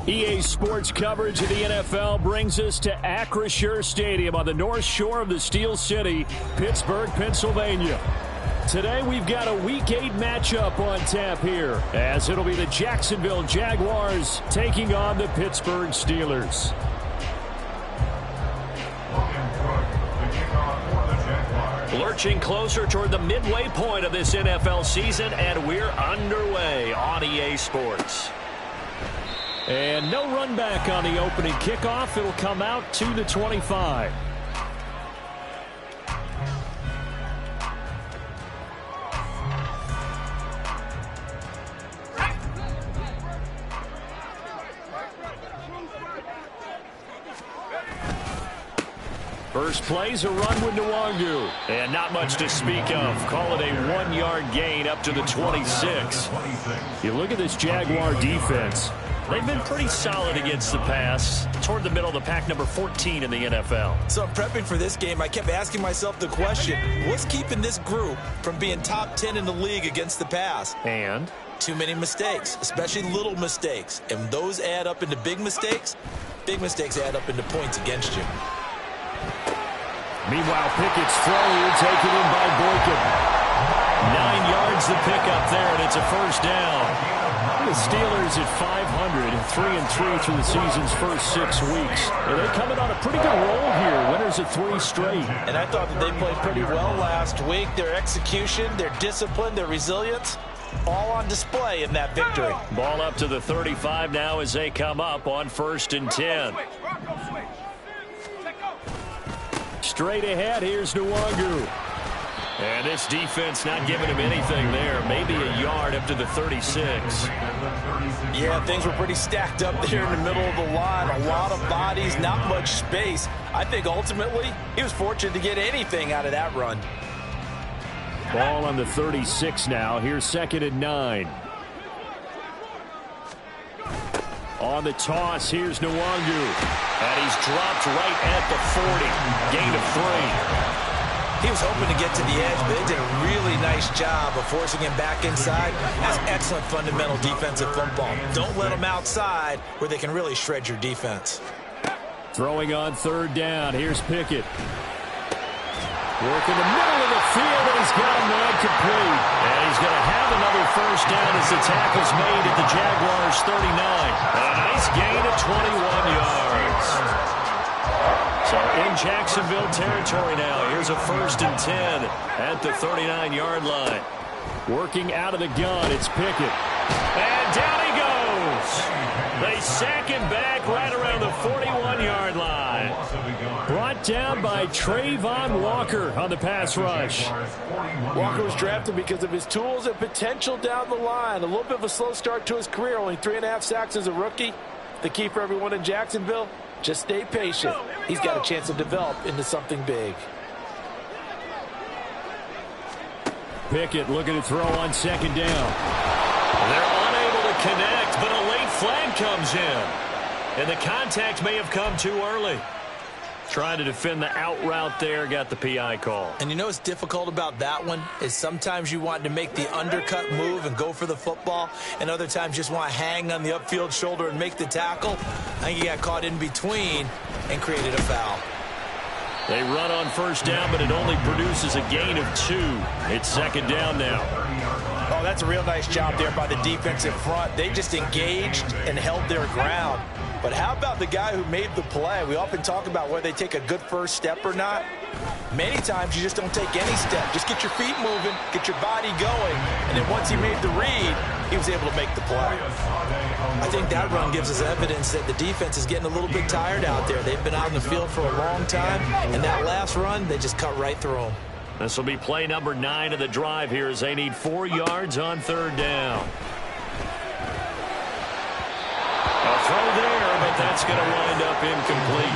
EA Sports coverage of the NFL brings us to Acrisure Stadium on the north shore of the Steel City, Pittsburgh, Pennsylvania. Today we've got a Week 8 matchup on tap here, as it'll be the Jacksonville Jaguars taking on the Pittsburgh Steelers. Lurching closer toward the midway point of this NFL season, and we're underway on EA Sports. And no run back on the opening kickoff. It'll come out to the 25. First play's a run with Nwangu. And not much to speak of. Call it a 1-yard gain up to the 26. You look at this Jaguar defense. They've been pretty solid against the pass, toward the middle of the pack, number 14 in the NFL. So I'm prepping for this game. I kept asking myself the question, what's keeping this group from being top 10 in the league against the pass? And? Too many mistakes, especially little mistakes. And those add up into big mistakes. Big mistakes add up into points against you. Meanwhile, Pickett's throw taken in by Boykin. 9 yards the pickup there, and it's a first down. The Steelers at 500, 3-3 through the season's first 6 weeks. And they're coming on a pretty good roll here. Winners of 3 straight. And I thought that they played pretty well last week. Their execution, their discipline, their resilience, all on display in that victory. Ball up to the 35 now as they come up on 1st and 10. Straight ahead, here's Nwangu. And this defense not giving him anything there. Maybe a yard up to the 36. Yeah, things were pretty stacked up there in the middle of the line. A lot of bodies, not much space. I think ultimately he was fortunate to get anything out of that run. Ball on the 36 now. Here's 2nd and 9. On the toss, here's Nwangu. And he's dropped right at the 40. Gain of 3. He was hoping to get to the edge, but they did a really nice job of forcing him back inside. That's excellent fundamental defensive football. Don't let them outside where they can really shred your defense. Throwing on 3rd down. Here's Pickett. Working the middle of the field, and he's got a man complete. And he's going to have another first down as the tackle's made at the Jaguars' 39. A nice gain of 21 yards. So in Jacksonville territory now. Here's a 1st and 10 at the 39-yard line. Working out of the gun, it's Pickett. And down he goes. They sack him back right around the 41-yard line. Brought down by Travon Walker on the pass rush. Walker was drafted because of his tools and potential down the line. A little bit of a slow start to his career. Only 3.5 sacks as a rookie. The key for everyone in Jacksonville, just stay patient. He's got a chance to develop into something big. Pickett looking to throw on 2nd down. They're unable to connect, but a late flag comes in. And the contact may have come too early. Trying to defend the out route there, got the PI call. And you know what's difficult about that one is sometimes you want to make the undercut move and go for the football, and other times just want to hang on the upfield shoulder and make the tackle. I think he got caught in between and created a foul. They run on 1st down, but it only produces a gain of 2. It's 2nd down now. Oh, that's a real nice job there by the defensive front. They just engaged and held their ground. But how about the guy who made the play? We often talk about whether they take a good first step or not. Many times you just don't take any step. Just get your feet moving, get your body going, and then once he made the read, he was able to make the play. I think that run gives us evidence that the defense is getting a little bit tired out there. They've been out in the field for a long time, and that last run, they just cut right through them. This will be play number 9 of the drive here as they need 4 yards on 3rd down. A throw there, but that's going to wind up incomplete.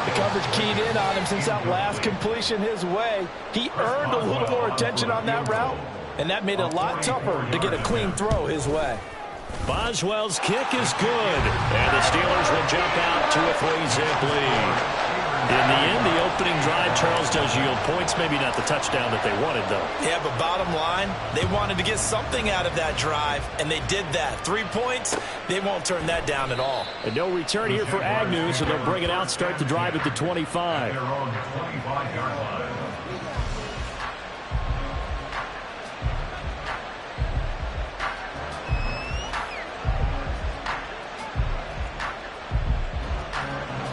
The coverage keyed in on him since that last completion his way. He earned a little more attention on that route, and that made it a lot tougher to get a clean throw his way. Boswell's kick is good, and the Steelers will jump out to a 3-zip lead. In the end, the opening drive, Charles, does yield points. Maybe not the touchdown that they wanted, though. Yeah, but bottom line, they wanted to get something out of that drive, and they did that. 3 points, they won't turn that down at all. And no return here for Agnew, so they'll bring it out, start the drive at the 25.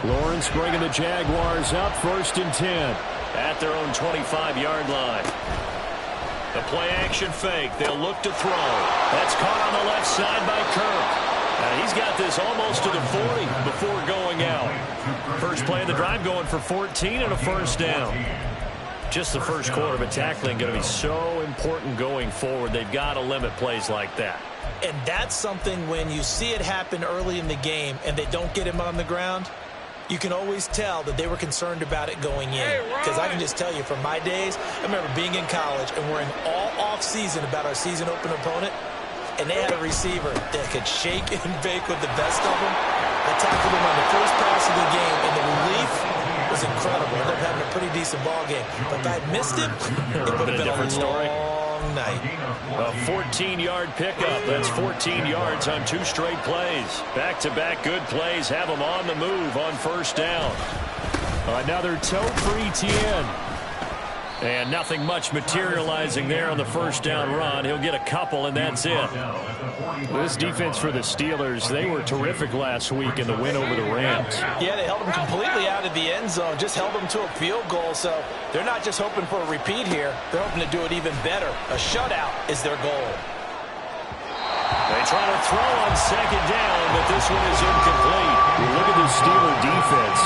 Lawrence bringing the Jaguars up, 1st and 10 at their own 25-yard line. The play-action fake. They'll look to throw. That's caught on the left side by Kirk. He's got this almost to the 40 before going out. First play of the drive going for 14 and a 1st down. Just the first quarter, but tackling going to be so important going forward. They've got to limit plays like that. And that's something when you see it happen early in the game and they don't get him on the ground, you can always tell that they were concerned about it going in. Because I can just tell you from my days, I remember being in college and worrying all off-season about our season open opponent, and they had a receiver that could shake and bake with the best of them. I tackled him on the first pass of the game, and the relief was incredible. Ended up having a pretty decent ball game. But if I had missed him, it would have been a different story. Night. A 14-yard pickup. That's 14 yards on 2 straight plays. Back-to-back good plays have them on the move on 1st down. Another toe for Etienne. And nothing much materializing there on the 1st down run. He'll get a couple, and that's it. This defense for the Steelers, they were terrific last week in the win over the Rams. Yeah, they held them completely out of the end zone, just held them to a field goal. So they're not just hoping for a repeat here. They're hoping to do it even better. A shutout is their goal. They try to throw on 2nd down, but this one is incomplete. Look at the Steeler defense.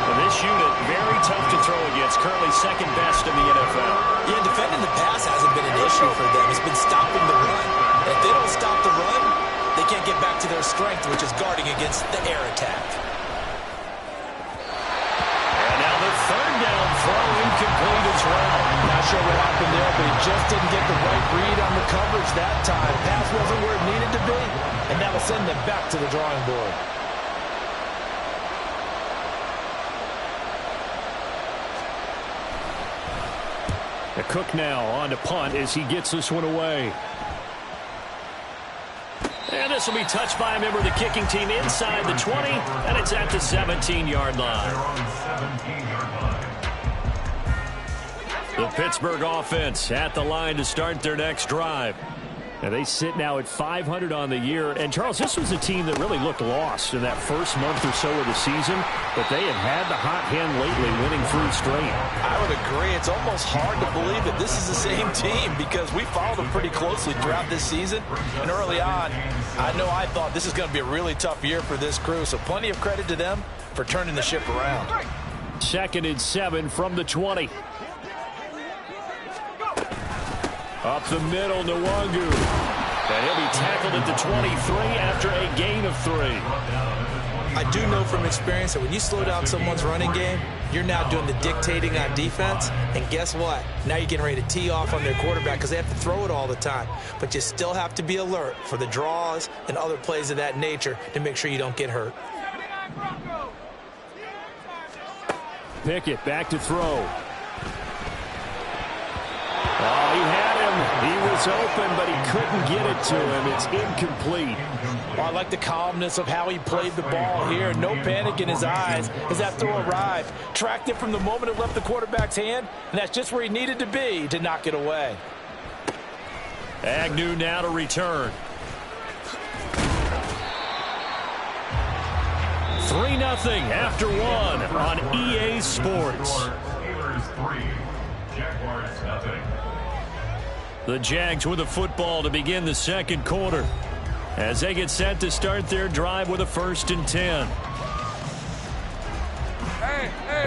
And this unit, very tough to throw against. Currently 2nd best in the NFL. Yeah, defending the pass hasn't been an issue for them. It's been stopping the run. And if they don't stop the run, they can't get back to their strength, which is guarding against the air attack. And now the 3rd down throw incomplete as well. Not sure what happened there, but he just didn't get the right read on the coverage that time. Pass wasn't where it needed to be, and that'll send them back to the drawing board. The Cook now on to punt as he gets this one away. And this will be touched by a member of the kicking team inside the 20, and it's at the 17-yard line. The Pittsburgh offense at the line to start their next drive. And they sit now at 500 on the year. And, Charles, this was a team that really looked lost in that first month or so of the season. But they have had the hot hand lately, winning 3 straight. I would agree. It's almost hard to believe that this is the same team because we followed them pretty closely throughout this season. And early on, I know I thought this is going to be a really tough year for this crew. So plenty of credit to them for turning the ship around. 2nd and 7 from the 20. Up the middle, Nwangu. And he'll be tackled at the 23 after a gain of 3. I do know from experience that when you slow down someone's running game, you're now doing the dictating on defense. And guess what? Now you're getting ready to tee off on their quarterback because they have to throw it all the time. But you still have to be alert for the draws and other plays of that nature to make sure you don't get hurt. Pickett back to throw. Oh, he had him. He was open, but he couldn't get it to him. It's incomplete. Well, I like the calmness of how he played the ball here. No panic in his eyes as that throw arrived. Tracked it from the moment it left the quarterback's hand, and that's just where he needed to be to knock it away. Agnew now to return. 3-0 after 1 on EA Sports. The Jags with the football to begin the 2nd quarter as they get set to start their drive with a 1st and 10.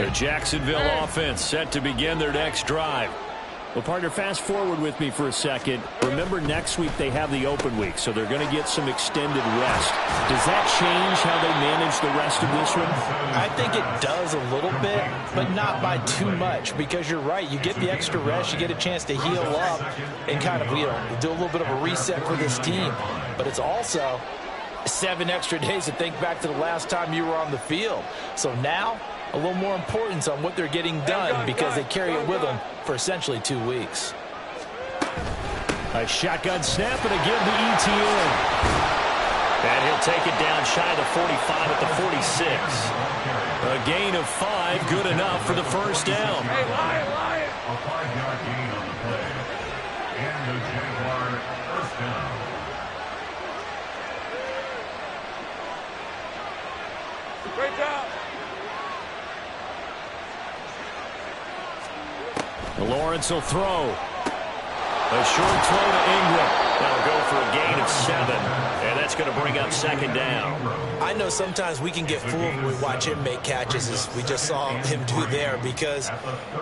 The Jacksonville offense set to begin their next drive. Well, partner, fast forward with me for a second. Remember, next week they have the open week, so they're going to get some extended rest. Does that change how they manage the rest of this one? I think it does a little bit, but not by too much, because you're right. You get the extra rest, you get a chance to heal up and kind of, do a little bit of a reset for this team. But it's also 7 extra days to think back to the last time you were on the field. So now a little more importance on what they're getting done because they carry it with them for essentially 2 weeks. A shotgun snap and a give to ETN. And he'll take it down shy of the 45 at the 46. A gain of 5, good enough for the first down. Hey, Lion. A 5-yard gain on the play. And the Jaguar first down. Great job. Lawrence will throw. A short throw to Ingram. That'll go for a gain of 7. And that's going to bring up second down. I know sometimes we can get fooled when we watch him make catches, as we just saw him do there, because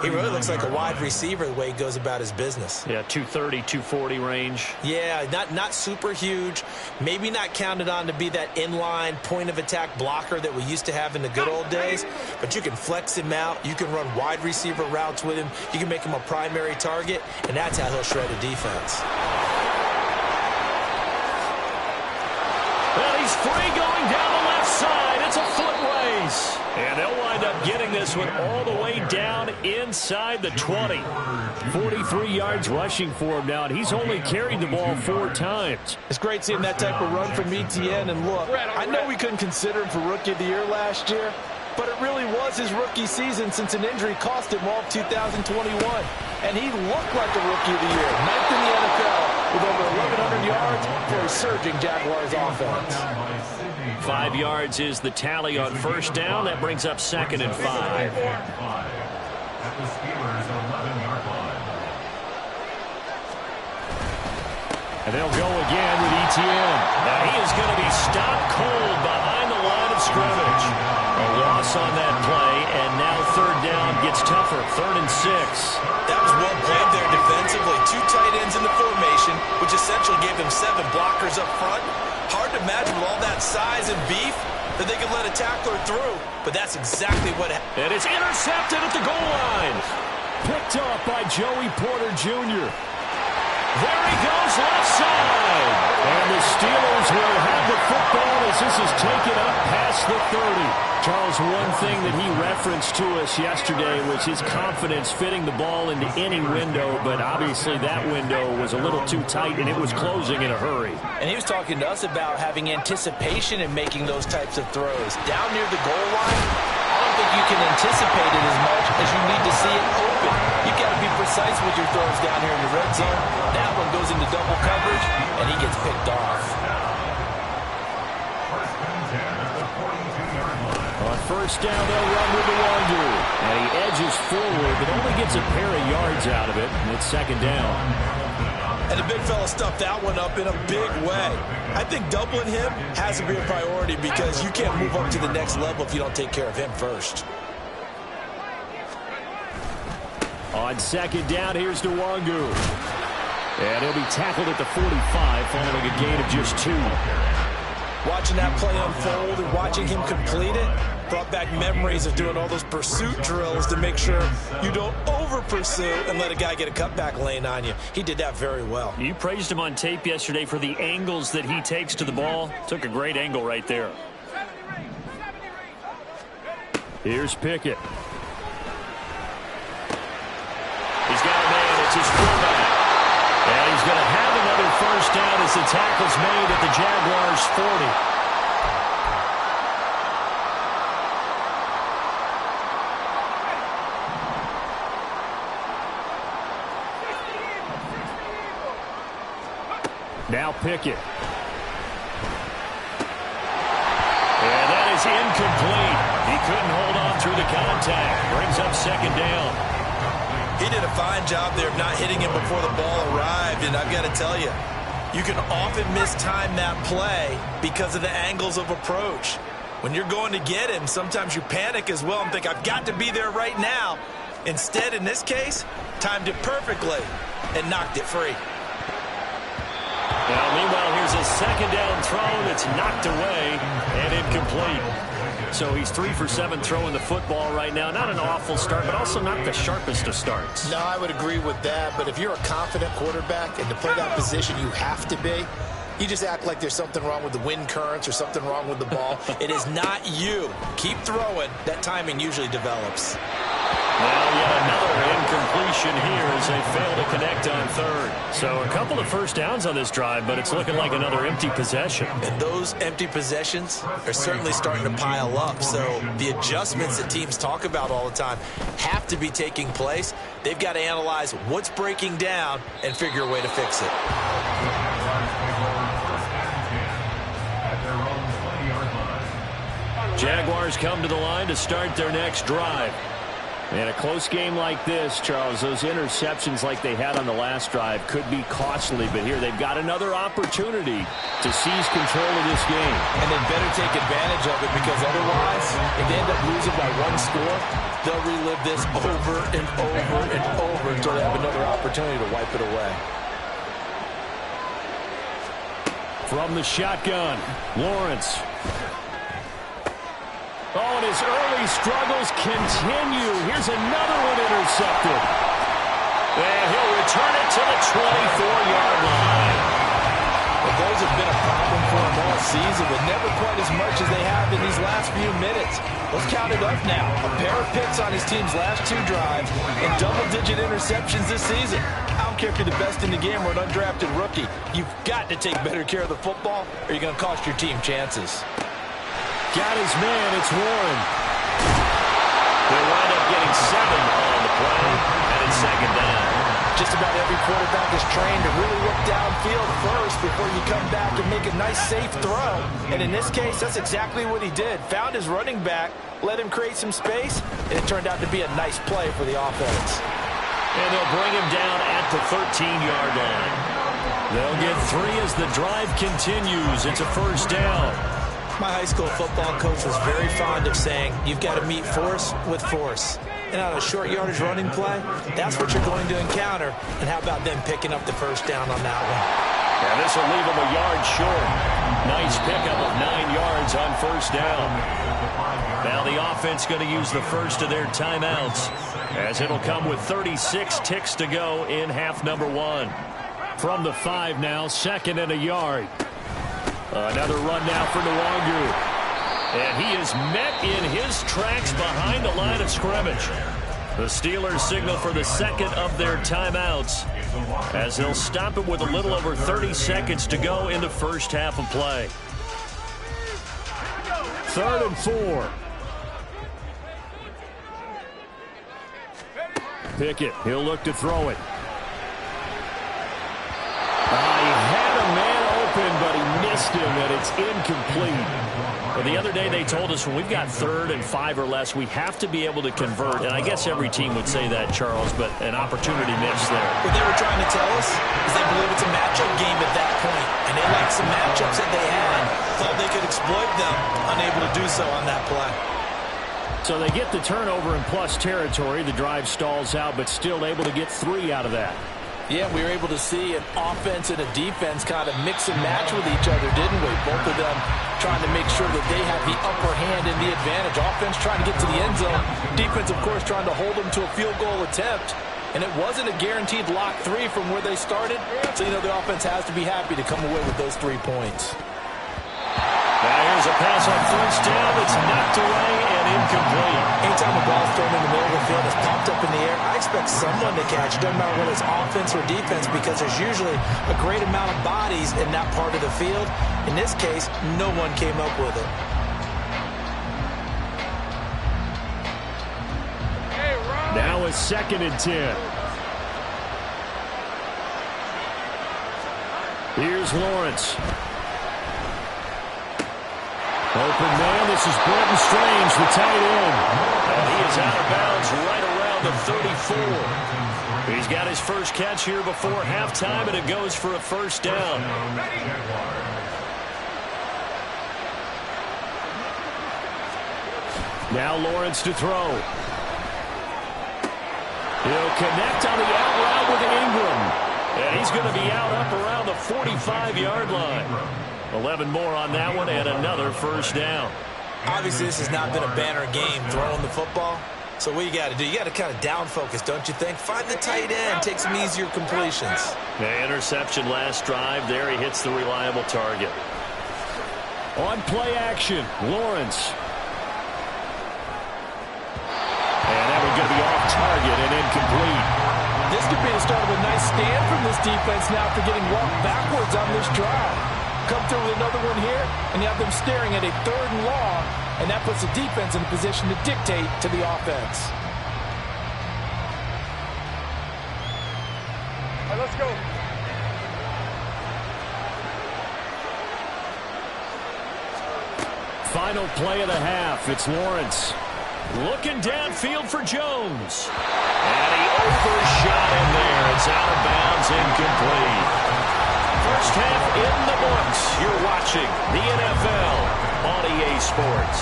he really looks like a wide receiver the way he goes about his business. Yeah, 230, 240 range. Yeah, not super huge. Maybe not counted on to be that inline point-of-attack blocker that we used to have in the good old days, but you can flex him out. You can run wide receiver routes with him. You can make him a primary target, and that's how he'll shred a defense. Well, he's free going down the left side. It's a foot race. And they'll wind up getting this one all the way down inside the 20. 43 yards rushing for him now, and he's only carried the ball 4 times. It's great seeing that type of run from ETN. And look, I know we couldn't consider him for Rookie of the Year last year, but it really was his rookie season since an injury cost him all of 2021. And he looked like a Rookie of the Year, 9th in the NFL with over 1,100 yards for a surging Jaguars offense. 5 yards is the tally on first down. That brings up 2nd and 5. At the Steelers' 11-yard line. And they'll go again with ETN. Now he is going to be stopped cold behind the line of scrimmage. A loss on that play, and now third down gets tougher. 3rd and 6. That was well played there defensively. 2 tight ends in the formation, which essentially gave them 7 blockers up front. Hard to imagine with all that size and beef that they could let a tackler through, but that's exactly what happened. And it's intercepted at the goal line. Picked up by Joey Porter Jr. There he goes, left side. And the Steelers will have the football as this is taken up past the 30. Charles, one thing that he referenced to us yesterday was his confidence fitting the ball into any window, but obviously that window was a little too tight, and it was closing in a hurry. And he was talking to us about having anticipation in making those types of throws. Down near the goal line, I don't think you can anticipate it as much as you need to see it open. You've got to be precise with your throws down here in the red zone. That one goes into double coverage, and he gets picked off. First down, they'll run with the Wandu. And he edges forward, but only gets a pair of yards out of it. And it's 2nd down. And the big fella stuffed that one up in a big way. I think doubling him has to be a priority because you can't move up to the next level if you don't take care of him first. On 2nd down, here's Nwangu. And he'll be tackled at the 45 following a gain of just 2. Watching that play unfold and watching him complete it brought back memories of doing all those pursuit drills to make sure you don't over-pursue and let a guy get a cutback lane on you. He did that very well. You praised him on tape yesterday for the angles that he takes to the ball. Took a great angle right there. Here's Pickett. He's got a man. It's his fullback. And he's going to have another first down as the tackle's made at the Jaguars' 40. Now Pickett. And that is incomplete. He couldn't hold on through the contact. Brings up 2nd down. He did a fine job there of not hitting him before the ball arrived, and I've got to tell you, you can often mistime that play because of the angles of approach. When you're going to get him, sometimes you panic as well and think, I've got to be there right now. Instead, in this case, timed it perfectly and knocked it free. Now, meanwhile, here's a 2nd down throw that's knocked away and incomplete. So he's 3 for 7 throwing the football right now. Not an awful start, but also not the sharpest of starts. No, I would agree with that. But if you're a confident quarterback and to play that position, you have to be. You just act like there's something wrong with the wind currents or something wrong with the ball. It is not you. Keep throwing. That timing usually develops. Now yet another incompletion here as they fail to connect on third. So a couple of first downs on this drive, but it's looking like another empty possession. And those empty possessions are certainly starting to pile up. So the adjustments that teams talk about all the time have to be taking place. They've got to analyze what's breaking down and figure a way to fix it. Jaguars come to the line to start their next drive. In a close game like this, Charles, those interceptions like they had on the last drive could be costly, but here they've got another opportunity to seize control of this game. And they better take advantage of it, because otherwise, if they end up losing by one score, they'll relive this over and over and over until they have another opportunity to wipe it away. From the shotgun, Lawrence. Oh, and his early struggles continue. Here's another one intercepted. And he'll return it to the 24-yard line. Well, those have been a problem for him all season, but never quite as much as they have in these last few minutes. Let's count it up now. A pair of picks on his team's last two drives and double-digit interceptions this season. I don't care if you're the best in the game or an undrafted rookie. You've got to take better care of the football, or you're going to cost your team chances. Got his man, it's Warren. They'll wind up getting 7 on the play, and it's second down. Just about every quarterback is trained to really look downfield first before you come back and make a nice, safe throw. And in this case, that's exactly what he did. Found his running back, let him create some space, and it turned out to be a nice play for the offense. And they'll bring him down at the 13-yard line. They'll get 3 as the drive continues. It's a first down. My high school football coach was very fond of saying, you've got to meet force with force. And on a short yardage running play, that's what you're going to encounter. And how about them picking up the first down on that one? Yeah, this will leave them a yard short. Nice pickup of 9 yards on first down. Now the offense going to use the first of their timeouts, as it'll come with 36 ticks to go in half number 1. From the 5 now, second and a yard. Another run now for Nwangu. And he is met in his tracks behind the line of scrimmage. The Steelers signal for the second of their timeouts, as they'll stop it with a little over 30 seconds to go in the first half of play. 3rd and 4. Pickett, he'll look to throw it. He had a man open, but he missed him, and it's incomplete. Well, the other day they told us when we've got 3rd and 5 or less, we have to be able to convert. And I guess every team would say that, Charles, but an opportunity missed there. What they were trying to tell us is they believe it's a matchup game at that point. And they liked some matchups that they had, thought they could exploit them, unable to do so on that play. So they get the turnover in plus territory. The drive stalls out, but still able to get 3 out of that. Yeah, we were able to see an offense and a defense kind of mix and match with each other, didn't we? Both of them trying to make sure that they have the upper hand and the advantage. Offense trying to get to the end zone. Defense, of course, trying to hold them to a field goal attempt. And it wasn't a guaranteed lock 3 from where they started. So, the offense has to be happy to come away with those 3 points. Now here's a pass on first down. It's knocked away and incomplete. Anytime a ball is thrown in the middle of the field, it's popped up in the air, I expect someone to catch it. Doesn't matter whether it's offense or defense, because there's usually a great amount of bodies in that part of the field. In this case, no one came up with it. Now a 2nd and 10. Here's Lawrence. Open man, this is Brenton Strange, the tight end. And he is out of bounds right around the 34. He's got his first catch here before halftime, and it goes for a first down. Now Lawrence to throw. He'll connect on the out route with Ingram. And he's going to be out up around the 45-yard line. 11 more on that one, and another first down. Obviously, this has not been a banner game throwing the football. So what you got to do, you got to kind of down focus, don't you think? Find the tight end, take some easier completions. The interception last drive. There he hits the reliable target. On play action, Lawrence. And that one's going to be off target and incomplete. This could be the start of a nice stand from this defense now after getting walked backwards on this drive. Come through with another one here, and you have them staring at a 3rd and long, and that puts the defense in a position to dictate to the offense. All right, let's go. Final play of the half. It's Lawrence. Looking downfield for Jones. And he overshot him there. It's out of bounds, incomplete. First half in the books. You're watching the NFL on EA Sports.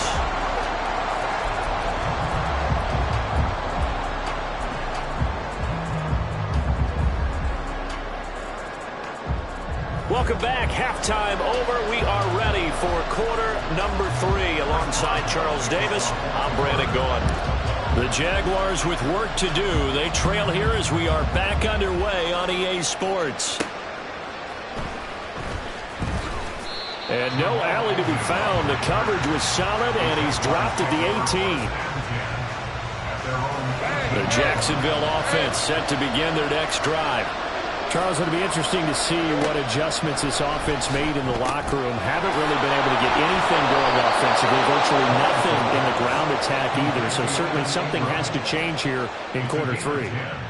Welcome back. Halftime over. We are ready for quarter number 3. Alongside Charles Davis, I'm Brandon Gaughan. The Jaguars with work to do. They trail here as we are back underway on EA Sports. And no alley to be found. The coverage was solid, and he's dropped at the 18. The Jacksonville offense set to begin their next drive. Charles, it'll be interesting to see what adjustments this offense made in the locker room. Haven't really been able to get anything going offensively. Virtually nothing in the ground attack either. So certainly something has to change here in quarter 3.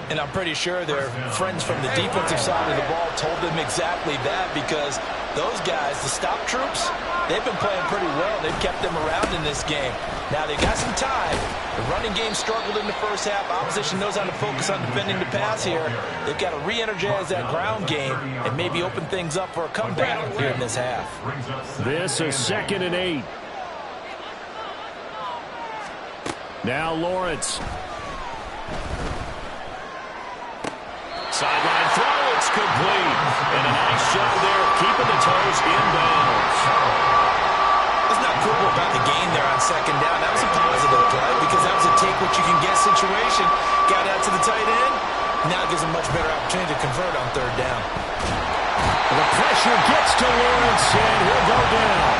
And I'm pretty sure their friends from the defensive side of the ball told them exactly that, because those guys, the stop troops, they've been playing pretty well. They've kept them around in this game. Now they've got some time. The running game struggled in the first half. Opposition knows how to focus on defending the pass here. They've got to re-energize that ground game and maybe open things up for a comeback here in this half. This is 2nd and 8. Now Lawrence. Sideline throw, it's complete. And a nice job there of keeping the toes inbounds. It's not cool about the gain there on 2nd down. That was a positive play because that was a take-what-you-can-get situation. Got out to the tight end. Now it gives him much better opportunity to convert on 3rd down. The pressure gets to Lawrence, and he'll go down.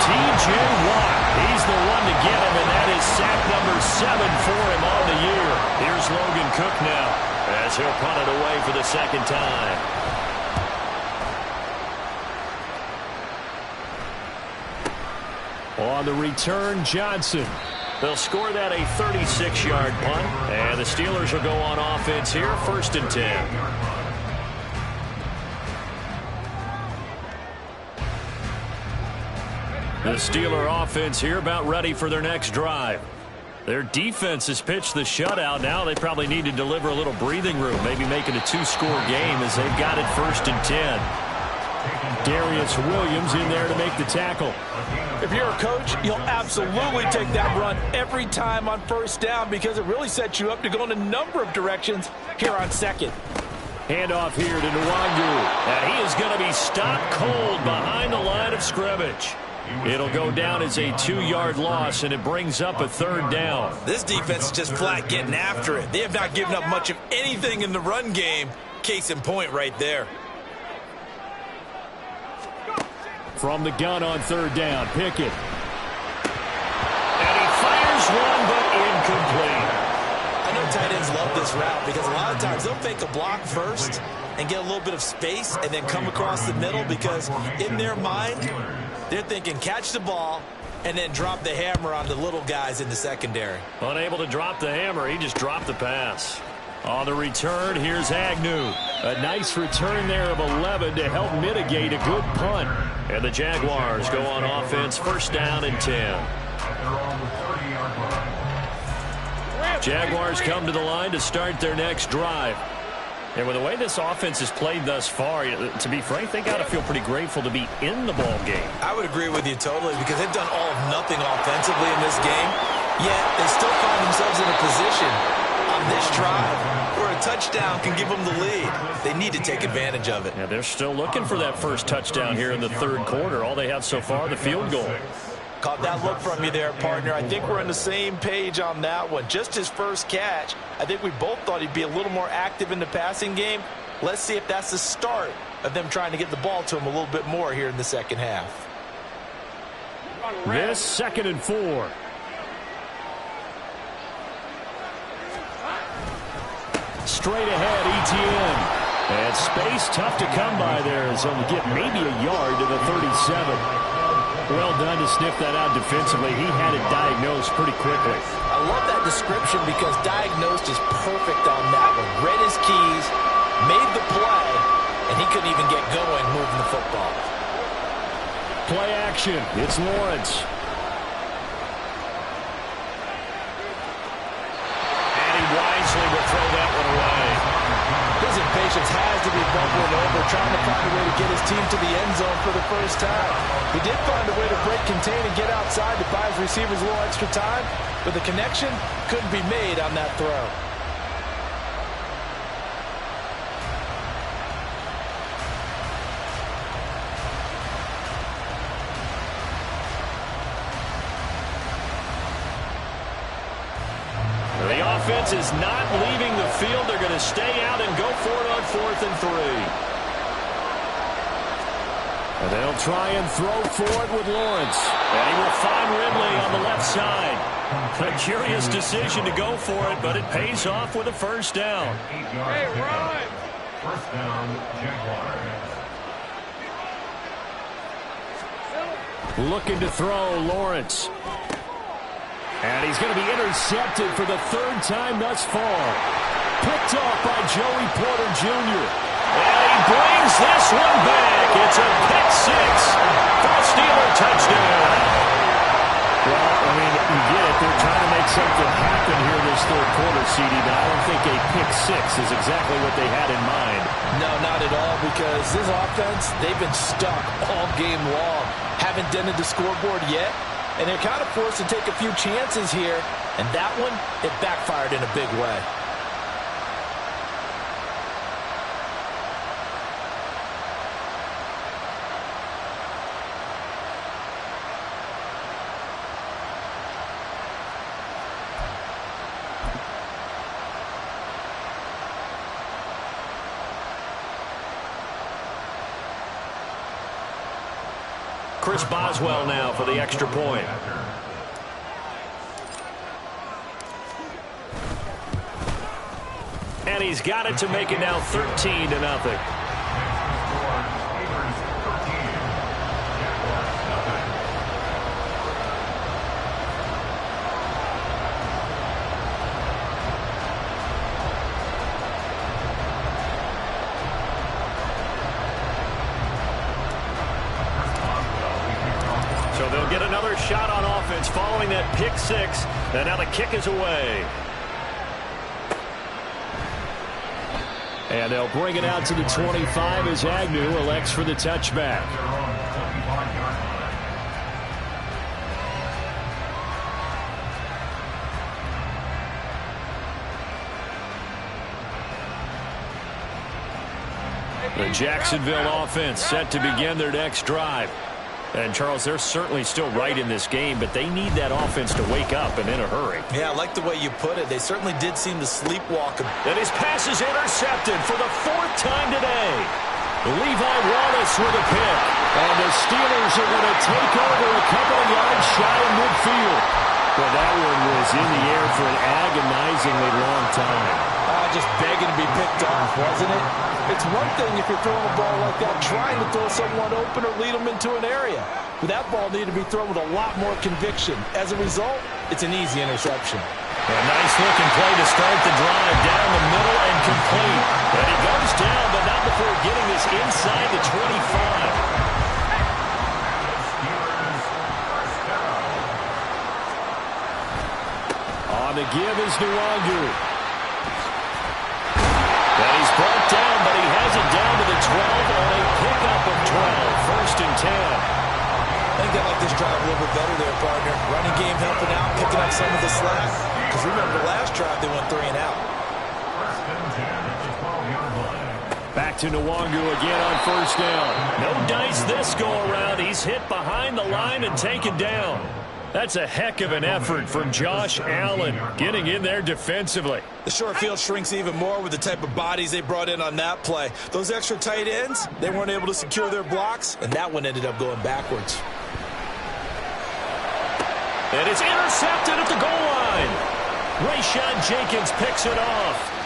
T.J. Watt, he's the one to get him, and that is sack number 7 for him on the year. Here's Logan Cook now, as he'll punt it away for the 2nd time. On the return, Johnson. They'll score that a 36-yard punt, and the Steelers will go on offense here, 1st and 10. The Steeler offense here about ready for their next drive. Their defense has pitched the shutout. Now they probably need to deliver a little breathing room, maybe make it a 2-score game as they've got it 1st and 10. Darius Williams in there to make the tackle. If you're a coach, you'll absolutely take that run every time on 1st down because it really sets you up to go in a number of directions here on 2nd. Handoff here to Nwangu. And he is going to be stopped cold behind the line of scrimmage. It'll go down as a 2-yard loss, and it brings up a 3rd down. This defense is just flat getting after it. They have not given up much of anything in the run game. Case in point right there. From the gun on 3rd down, Pickett. And he fires one, but incomplete. I know tight ends love this route because a lot of times they'll fake a block first and get a little bit of space and then come across the middle because in their mind, they're thinking catch the ball and then drop the hammer on the little guys in the secondary. Unable to drop the hammer, he just dropped the pass. On the return, here's Agnew. A nice return there of 11 to help mitigate a good punt. And the Jaguars go on offense, 1st down and 10. Jaguars come to the line to start their next drive. And with the way this offense has played thus far, to be frank, they got to feel pretty grateful to be in the ball game. I would agree with you totally because they've done all of nothing offensively in this game, yet they still find themselves in a position on this drive where a touchdown can give them the lead. They need to take advantage of it. Yeah, they're still looking for that first touchdown here in the 3rd quarter. All they have so far, the field goal. Caught that look from you there, partner. I think we're on the same page on that one. Just his first catch. I think we both thought he'd be a little more active in the passing game. Let's see if that's the start of them trying to get the ball to him a little bit more here in the second half. This 2nd and 4. Straight ahead, Etienne. And space tough to come by there as he'll get maybe a yard to the 37. Well done to sniff that out defensively. He had it diagnosed pretty quickly. I love that description because diagnosed is perfect on that one. Read his keys, made the play, and he couldn't even get going moving the football. Play action. It's Lawrence. And he wisely will throw that one away. His impatience has to be bubbling over, trying to find a way to get his team to the end zone for the first time. He did find a way to break contain and get outside to buy his receivers a little extra time, but the connection couldn't be made on that throw. The offense is not leaving the field. They're going to stay out and go for it on 4th and 3. And they'll try and throw for it with Lawrence. And he will find Ridley on the left side. A curious decision to go for it, but it pays off with a first down. Hey, run! First down, Jaguars. Looking to throw, Lawrence. And he's going to be intercepted for the 3rd time thus far. Picked off by Joey Porter Jr. And he brings this one back. It's a pick 6 for a Steeler touchdown. Well, I mean, you get it. They're trying to make something happen here in this 3rd quarter, CD, but I don't think a pick 6 is exactly what they had in mind. No, not at all, because this offense, they've been stuck all game long. Haven't dented the scoreboard yet. And they're kind of forced to take a few chances here. And that one, it backfired in a big way. Chris Boswell now for the extra point. And he's got it to make it now 13-0. So they'll get another shot on offense following that pick 6. And now the kick is away. And they'll bring it out to the 25 as Agnew elects for the touchback. The Jacksonville offense set to begin their next drive. And, Charles, they're certainly still right in this game, but they need that offense to wake up and in a hurry. Yeah, I like the way you put it. They certainly did seem to sleepwalk. And his pass is intercepted for the 4th time today. Levi Wallace with a pick. And the Steelers are going to take over a couple of yards shy of midfield. Well, that one was in the air for an agonizingly long time. Just begging to be picked off, wasn't it? It's one thing if you're throwing a ball like that, trying to throw someone open or lead them into an area. But that ball needed to be thrown with a lot more conviction. As a result, it's an easy interception. A nice looking play to start the drive down the middle and complete. And he goes down, but not before getting this inside the 25. On the give is Nwangu. And he's brought down, but he has it down to the 12 on a pickup of 12. 1st and 10. I think they like this drive a little bit better there, partner. Running game helping out, picking up some of the slack. Because remember, the last drive they went 3 and out. Back back to Nwangu again on first down. No dice this go-around. He's hit behind the line and taken down. That's a heck of an effort from Josh Allen, getting in there defensively. The short field shrinks even more with the type of bodies they brought in on that play. Those extra tight ends, they weren't able to secure their blocks, and that one ended up going backwards. And it's intercepted at the goal line. Rayshawn Jenkins picks it off.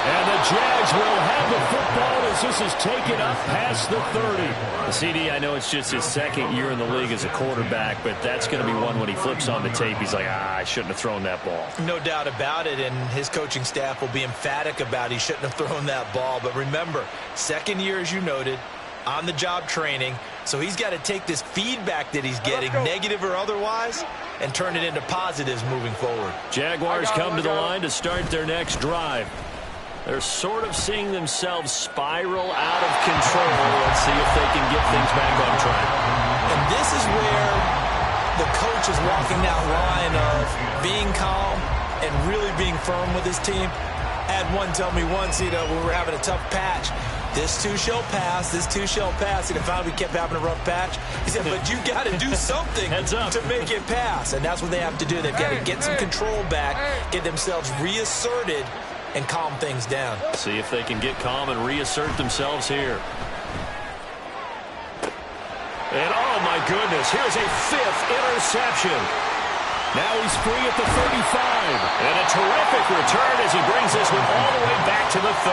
And the Jags will have the football as this is taken up past the 30. CD, I know it's just his second year in the league as a quarterback, but that's going to be one when he flips on the tape. He's like, I shouldn't have thrown that ball. No doubt about it, and his coaching staff will be emphatic about he shouldn't have thrown that ball. But remember, second year, as you noted, on-the-job training, so he's got to take this feedback that he's getting, negative or otherwise, and turn it into positives moving forward. Jaguars come to the line to start their next drive. They're sort of seeing themselves spiral out of control. Let's see if they can get things back on track. And this is where the coach is walking that line of being calm and really being firm with his team. I had one tell me once, when we were having a tough patch, this too shall pass, this too shall pass. And finally we kept having a rough patch. He said, but you got to do something to make it pass. And that's what they have to do. They've got to get some control back, get themselves reasserted, and calm things down. See if they can get calm and reassert themselves here. And oh my goodness, here's a 5th interception. Now he's free at the 35. And a terrific return as he brings this one all the way back to the 30.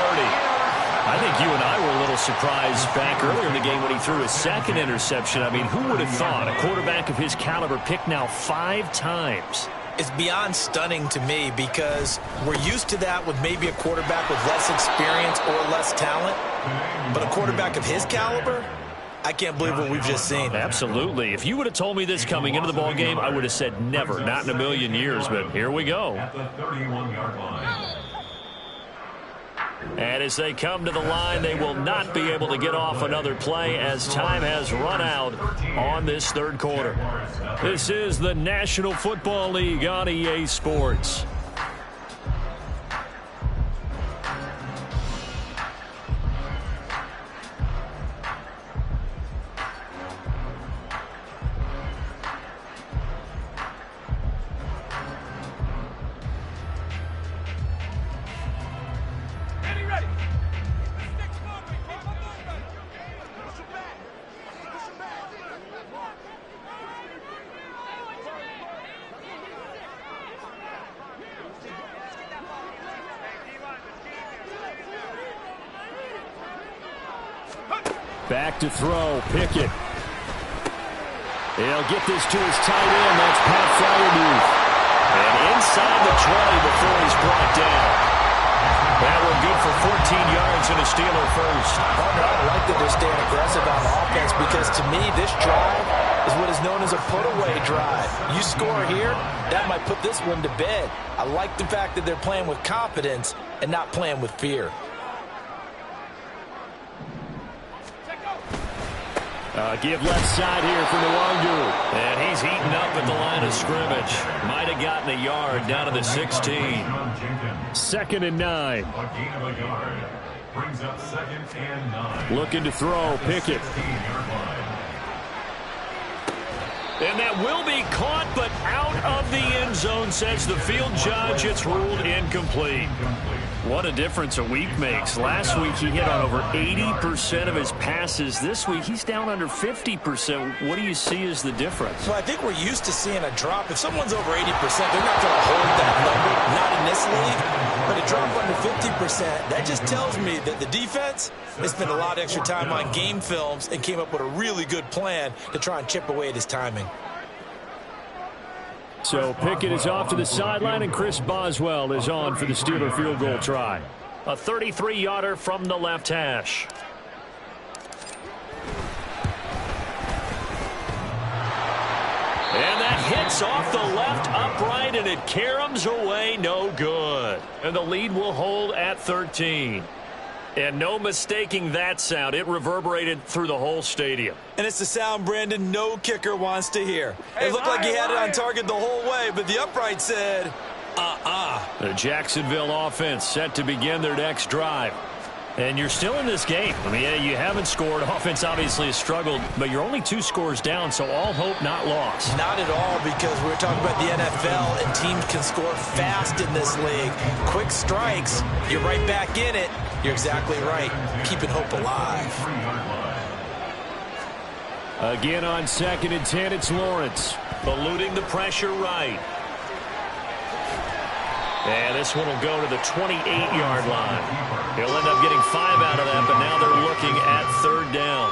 I think you and I were a little surprised back earlier in the game when he threw his 2nd interception. I mean, who would have thought a quarterback of his caliber picked now 5 times? It's beyond stunning to me because we're used to that with maybe a quarterback with less experience or less talent. But a quarterback of his caliber, I can't believe what we've just seen. Absolutely. If you would have told me this coming into the ball game, I would have said never, not in a million years. But here we go. At the 31-yard line. And as they come to the line, they will not be able to get off another play as time has run out on this 3rd quarter. This is the National Football League on EA Sports. Back to throw, Pickett. He'll get this to his tight end. That's Pat Freiermuth. And inside the 20 before he's brought down. That one good for 14 yards and a Steeler first. I like that they're staying aggressive on offense because to me this drive is what is known as a put-away drive. You score here, that might put this one to bed. I like the fact that they're playing with confidence and not playing with fear. Give left side here for Nwangu. And he's heating up at the line of scrimmage. Might have gotten a yard down to the 16. 2nd and 9. A gain of a yard. Brings up 2nd and 9. Looking to throw, Pickett. 16-yard line. And that will be caught, but out of the end zone, says the field judge. It's ruled incomplete. What a difference a week makes. Last week he hit on over 80% of his passes. This week he's down under 50%. What do you see as the difference? Well, I think we're used to seeing a drop. If someone's over 80%, they're not going to hold that number, not in this league. But a drop under 50%, that just tells me that the defense has spent a lot of extra time on game films and came up with a really good plan to try and chip away at his timing. So Pickett is off to the sideline, and Chris Boswell is on for the Steeler field goal try. A 33-yarder from the left hash. And that hits off the left upright, and it caroms away, no good. And the lead will hold at 13. And no mistaking that sound. It reverberated through the whole stadium. And it's the sound, Brandon, no kicker wants to hear. It looked like he had it on target the whole way, but the upright said, The Jacksonville offense set to begin their next drive. And you're still in this game. I mean, yeah, you haven't scored. Offense obviously has struggled, but you're only 2 scores down, so all hope not lost. Not at all, because we're talking about the NFL, and teams can score fast in this league. Quick strikes, you're right back in it. You're exactly right. Keeping hope alive. Again on 2nd and 10, it's Lawrence. Eluding the pressure right. And this one will go to the 28-yard line. He'll end up getting 5 out of that, but now they're looking at 3rd down.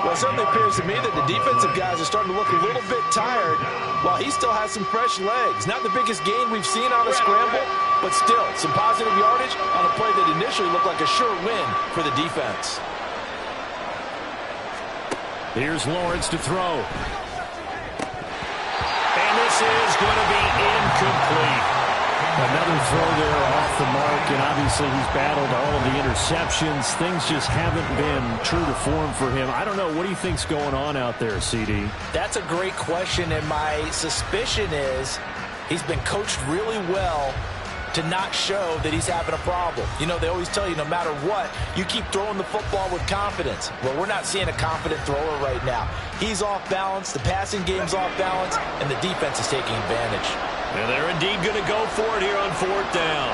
Well, it certainly appears to me that the defensive guys are starting to look a little bit tired while he still has some fresh legs. Not the biggest gain we've seen on a scramble, but still some positive yardage on a play that initially looked like a sure win for the defense. Here's Lawrence to throw. And this is going to be incomplete. Another throw there off the mark, and obviously he's battled all of the interceptions. Things just haven't been true to form for him. I don't know. What do you think's going on out there, CD? That's a great question, and my suspicion is he's been coached really well to not show that he's having a problem. You know, they always tell you no matter what, you keep throwing the football with confidence. Well, we're not seeing a confident thrower right now. He's off balance, the passing game's off balance, and the defense is taking advantage. And they're indeed going to go for it here on 4th down.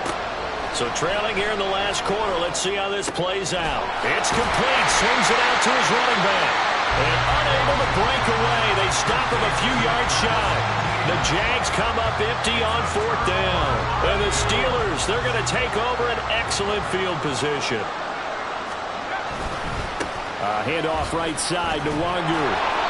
So trailing here in the last quarter, let's see how this plays out. It's complete, swings it out to his running back. And unable to break away, they stop him a few yards shy. The Jags come up empty on 4th down. And the Steelers, they're going to take over an excellent field position. Handoff right side to Wangu.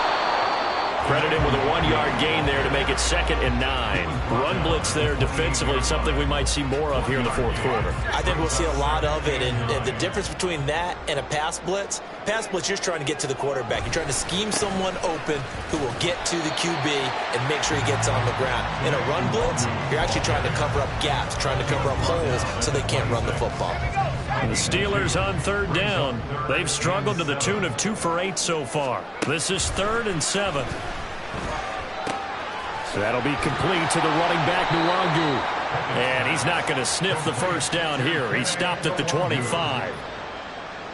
Credit him with a 1-yard gain there to make it 2nd and 9. Run blitz there defensively, something we might see more of here in the 4th quarter. I think we'll see a lot of it, and the difference between that and a pass blitz, you're just trying to get to the quarterback. You're trying to scheme someone open who will get to the QB and make sure he gets on the ground. In a run blitz, you're actually trying to cover up gaps, trying to cover up holes so they can't run the football. And the Steelers on 3rd down. They've struggled to the tune of 2 for 8 so far. This is 3rd and 7. So that'll be complete to the running back, Nwangu. And he's not going to sniff the first down here. He stopped at the 25.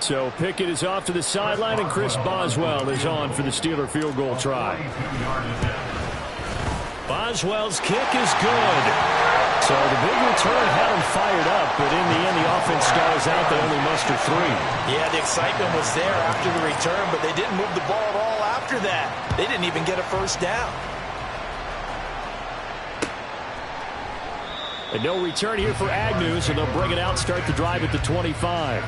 So Pickett is off to the sideline, and Chris Boswell is on for the Steeler field goal try. Boswell's kick is good. So the big return had him fired up, but in the end, the offense stalls out. They only muster 3. Yeah, the excitement was there after the return, but they didn't move the ball at all after that. They didn't even get a first down. And no return here for Agnew, so they'll bring it out, start the drive at the 25.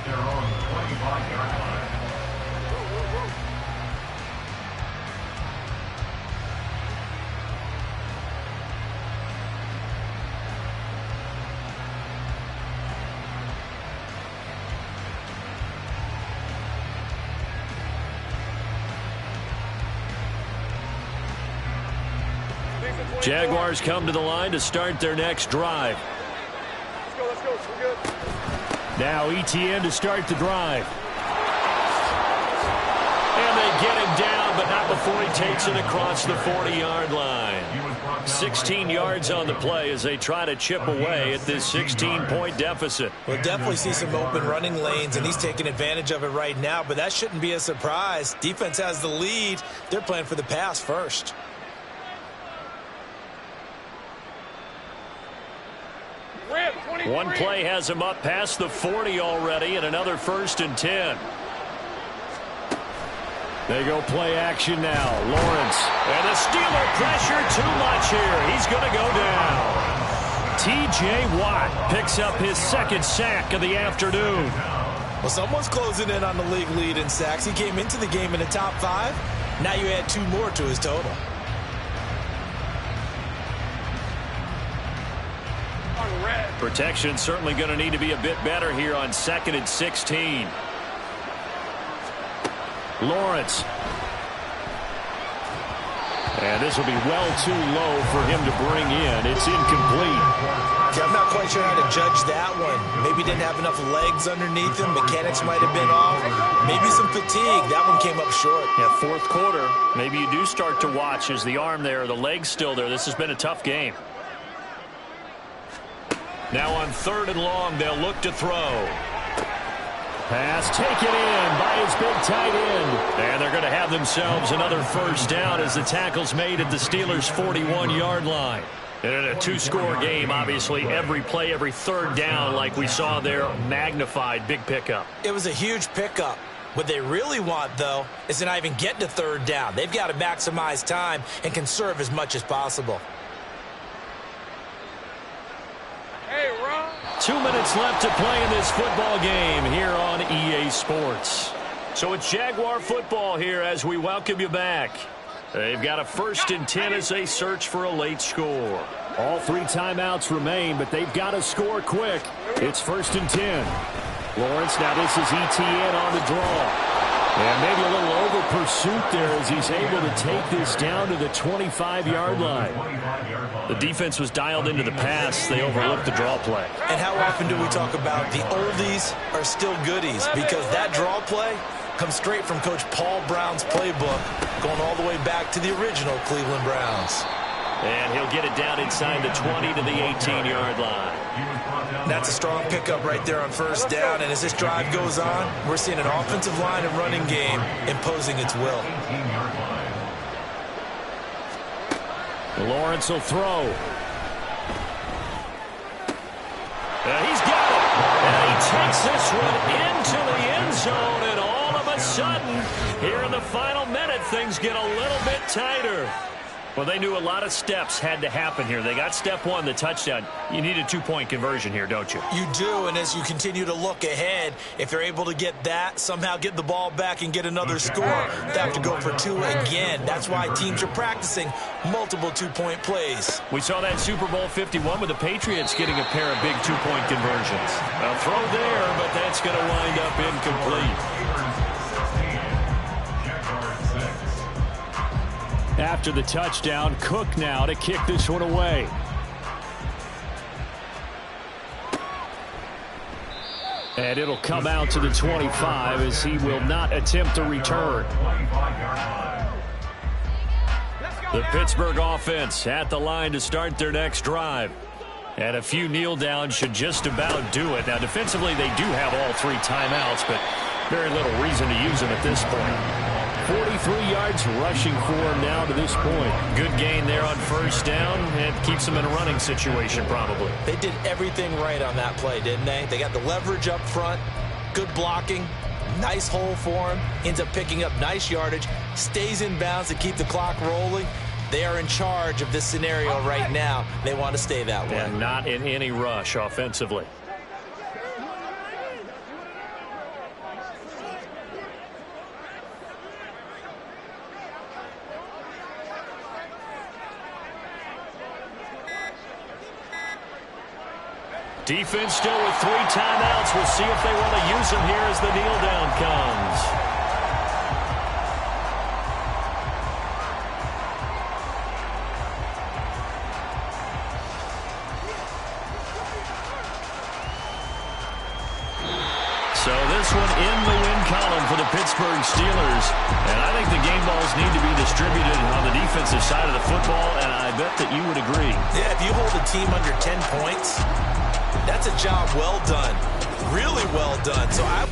Jaguars come to the line to start their next drive. Let's go. We're good. Now ETN to start the drive. And they get him down, but not before he takes it across the 40-yard line. 16 yards on the play as they try to chip away at this 16-point deficit. We'll definitely see some open running lanes, and he's taking advantage of it right now, but that shouldn't be a surprise. Defense has the lead. They're playing for the pass first. One play has him up past the 40 already, and another 1st and 10. They go play action now. Lawrence. And the Steeler pressure too much here. He's going to go down. T.J. Watt picks up his 2nd sack of the afternoon. Well, someone's closing in on the league lead in sacks. He came into the game in the top 5. Now you add 2 more to his total. Protection certainly going to need to be a bit better here on 2nd and 16. Lawrence. And this will be well too low for him to bring in. It's incomplete. Okay, I'm not quite sure how to judge that one. Maybe didn't have enough legs underneath him. Mechanics might have been off. Maybe some fatigue. That one came up short. Yeah, 4th quarter. Maybe you do start to watch as the arm there, the leg's still there. This has been a tough game. Now on 3rd and long, they'll look to throw. Pass taken in by his big tight end. And they're going to have themselves another first down as the tackle's made at the Steelers' 41-yard line. And in a two-score game, obviously, every play, every third down, like we saw there, magnified, big pickup. It was a huge pickup. What they really want, though, is to not even get to third down. They've got to maximize time and conserve as much as possible. Hey, Ron. 2 minutes left to play in this football game here on EA Sports. So it's Jaguar football here as we welcome you back. They've got a 1st and 10 as they search for a late score. All 3 timeouts remain, but they've got to score quick. It's 1st and 10. Lawrence, now this is ETN on the draw. And maybe a little over pursuit there as he's able to take this down to the 25-yard line. The defense was dialed into the pass. They overlooked the draw play. And how often do we talk about the oldies are still goodies? Because that draw play comes straight from Coach Paul Brown's playbook, going all the way back to the original Cleveland Browns. And he'll get it down inside the 20 to the 18-yard line. That's a strong pickup right there on first down. And as this drive goes on, we're seeing an offensive line and running game imposing its will. Lawrence will throw. He's got it. And he takes this one into the end zone. And all of a sudden, here in the final minute, things get a little bit tighter. Well, they knew a lot of steps had to happen here. They got step 1, the touchdown. You need a 2-point conversion here, don't you? You do, and as you continue to look ahead, if they're able to get that, somehow get the ball back and get another score, they have to go for 2 again. That's why teams are practicing multiple 2-point plays. We saw that Super Bowl 51 with the Patriots getting a pair of big 2-point conversions. A throw there, but that's going to wind up incomplete. After the touchdown, Cook now to kick this one away. And it'll come out to the 25 as he will not attempt to return. The Pittsburgh offense at the line to start their next drive. And a few kneel downs should just about do it. Now, defensively, they do have all 3 timeouts, but very little reason to use them at this point. 43 yards rushing for him now to this point. Good gain there on first down, and keeps them in a running situation probably. They did everything right on that play, didn't they? They got the leverage up front, good blocking, nice hole for him, ends up picking up nice yardage, stays in bounds to keep the clock rolling. They are in charge of this scenario right now. They want to stay that way. And not in any rush offensively. Defense still with 3 timeouts. We'll see if they want to use them here as the kneel down comes. So this one in the win column for the Pittsburgh Steelers. And I think the game balls need to be distributed on the defensive side of the football, and I bet that you would agree. Yeah, if you hold a team under 10 points, that's a job well done. Really well done. So I